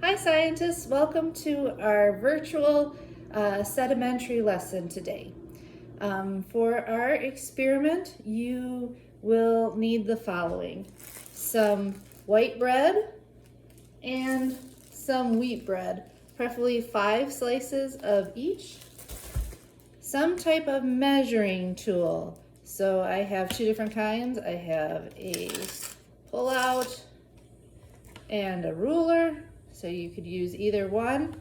Hi scientists, welcome to our virtual sedimentary lesson today. For our experiment, you will need the following: some white bread and some wheat bread, preferably 5 slices of each, some type of measuring tool. So I have 2 different kinds. I have a pull-out and a ruler. So you could use either one.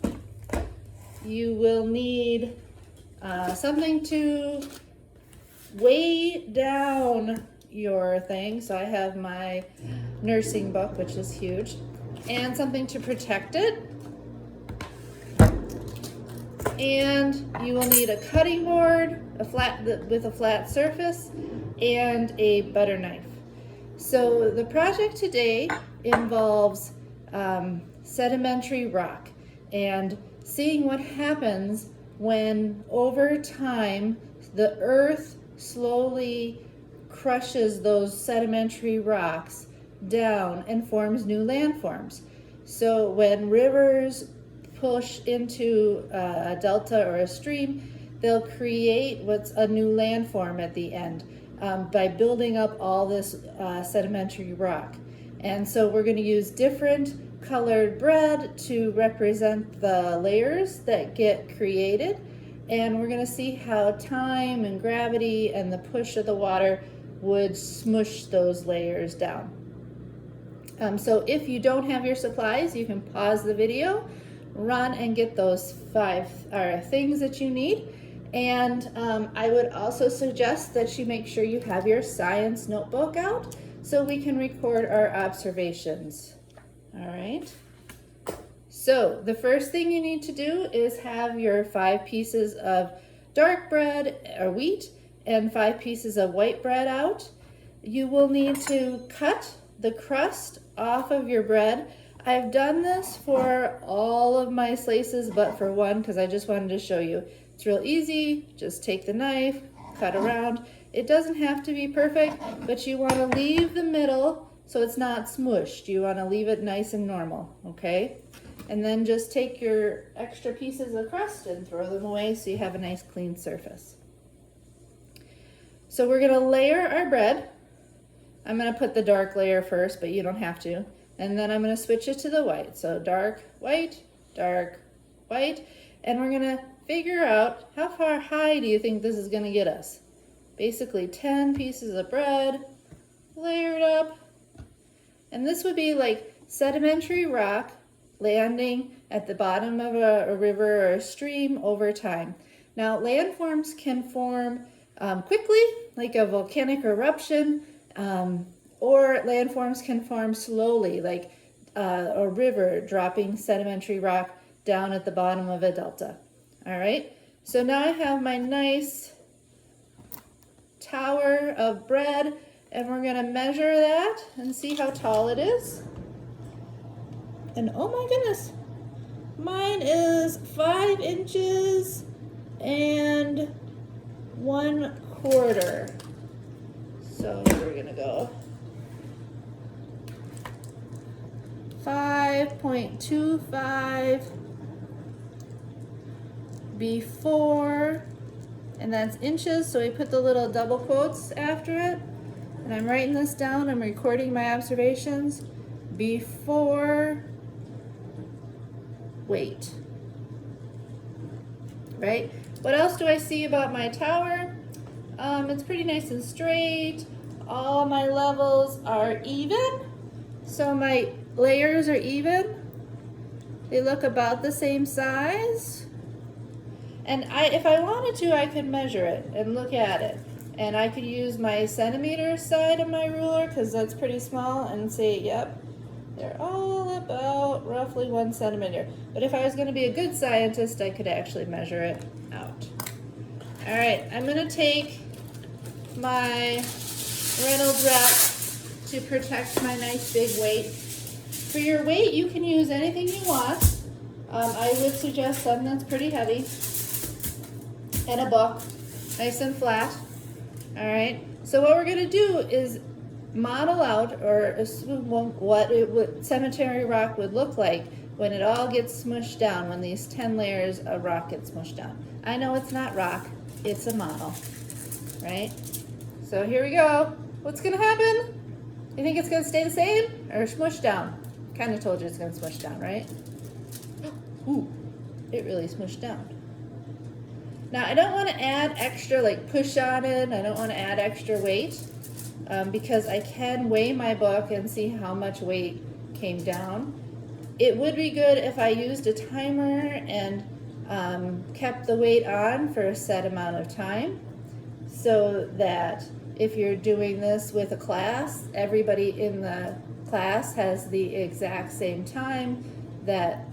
You will need something to weigh down your thing. So I have my nursing book, which is huge, and something to protect it. And you will need a cutting board, with a flat surface, and a butter knife. So the project today involves sedimentary rock and seeing what happens when over time the earth slowly crushes those sedimentary rocks down and forms new landforms. So when rivers push into a delta or a stream, they'll create what's a new landform at the end by building up all this sedimentary rock. And so we're going to use different colored bread to represent the layers that get created, and we're going to see how time and gravity and the push of the water would smush those layers down. So if you don't have your supplies, you can pause the video, run and get those 5 things that you need. And I would also suggest that you make sure you have your science notebook out so we can record our observations. All right. So the first thing you need to do is have your 5 pieces of dark bread or wheat and 5 pieces of white bread out. You will need to cut the crust off of your bread. I've done this for all of my slices but for one, because I just wanted to show you. It's real easy. Just take the knife, cut around. It doesn't have to be perfect, but you want to leave the middle so it's not smushed. You want to leave it nice and normal, okay? And then just take your extra pieces of crust and throw them away so you have a nice clean surface. So we're going to layer our bread. I'm going to put the dark layer first, but you don't have to. And then I'm going to switch it to the white. So dark, white, and we're going to figure out how far high do you think this is going to get us. Basically 10 pieces of bread layered up. And this would be like sedimentary rock landing at the bottom of a river or a stream over time. Now landforms can form quickly, like a volcanic eruption, or landforms can form slowly, like a river dropping sedimentary rock down at the bottom of a delta. All right, so now I have my nice tower of bread, and we're going to measure that and see how tall it is. And oh my goodness, mine is 5 inches and 1/4. So we're going to go 5.25 before, and that's inches, so we put the little double quotes after it. And I'm writing this down, I'm recording my observations. Before weight. Right? What else do I see about my tower? It's pretty nice and straight. All my levels are even. So my layers are even. They look about the same size. And if I wanted to, I could measure it and look at it. And I could use my centimeter side of my ruler, because that's pretty small, and say, yep, they're all about roughly 1 centimeter. But if I was going to be a good scientist, I could actually measure it out. All right, I'm going to take my Reynolds wrap to protect my nice big weight. For your weight, you can use anything you want. I would suggest something that's pretty heavy. And a book, nice and flat. All right, so what we're going to do is model out or assume what sedimentary rock would look like when it all gets smushed down, when these 10 layers of rock get smushed down. I know it's not rock, it's a model, right? So here we go. What's gonna happen? You think it's gonna stay the same or smush down? Kind of told you it's gonna smush down, right? Ooh, it really smushed down. Now I don't want to add extra, like push on it. I don't want to add extra weight because I can weigh my book and see how much weight came down. It would be good if I used a timer and kept the weight on for a set amount of time, so that if you're doing this with a class, everybody in the class has the exact same time that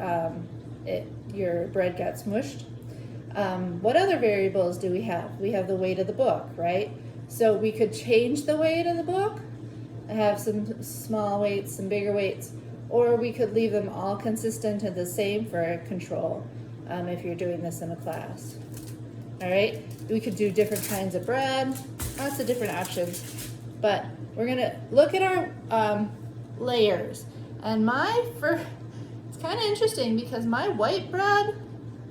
your bread got smushed. What other variables do we have? We have the weight of the book, right? So we could change the weight of the book, have some small weights, some bigger weights, or we could leave them all consistent and the same for control if you're doing this in a class. All right, we could do different kinds of bread, lots of different options, but we're gonna look at our layers. And it's kind of interesting because my white bread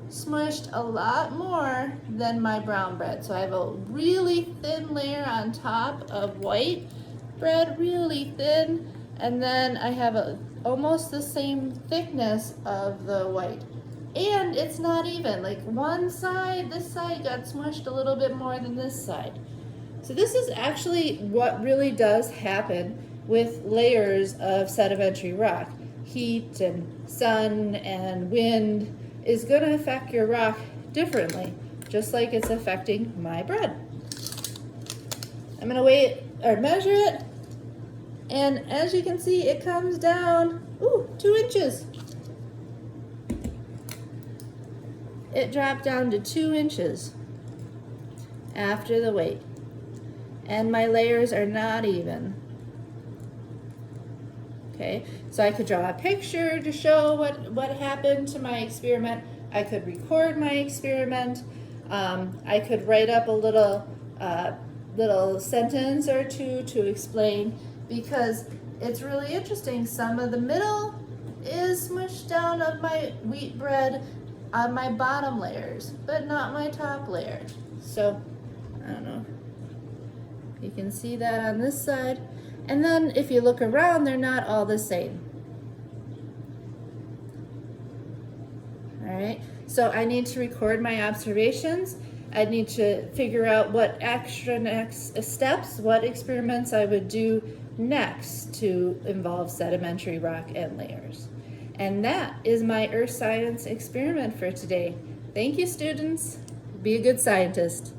smushed a lot more than my brown bread. So I have a really thin layer on top of white bread, really thin, and then I have almost the same thickness of the white. And it's not even, like this side got smushed a little bit more than this side. So this is actually what really does happen with layers of sedimentary rock. Heat and sun and wind is going to affect your rock differently, just like it's affecting my bread. I'm going to weigh it or measure it, and as you can see, it comes down 2 inches. It dropped down to 2 inches after the weight, and my layers are not even. Okay, so I could draw a picture to show what happened to my experiment. I could record my experiment. I could write up a little sentence or two to explain, because it's really interesting. Some of the middle is smushed down of my wheat bread on my bottom layers, but not my top layer. So, I don't know. You can see that on this side. And then if you look around, they're not all the same. All right, so I need to record my observations. I need to figure out what next steps, what experiments I would do next to involve sedimentary rock and layers. And that is my earth science experiment for today. Thank you, students. Be a good scientist.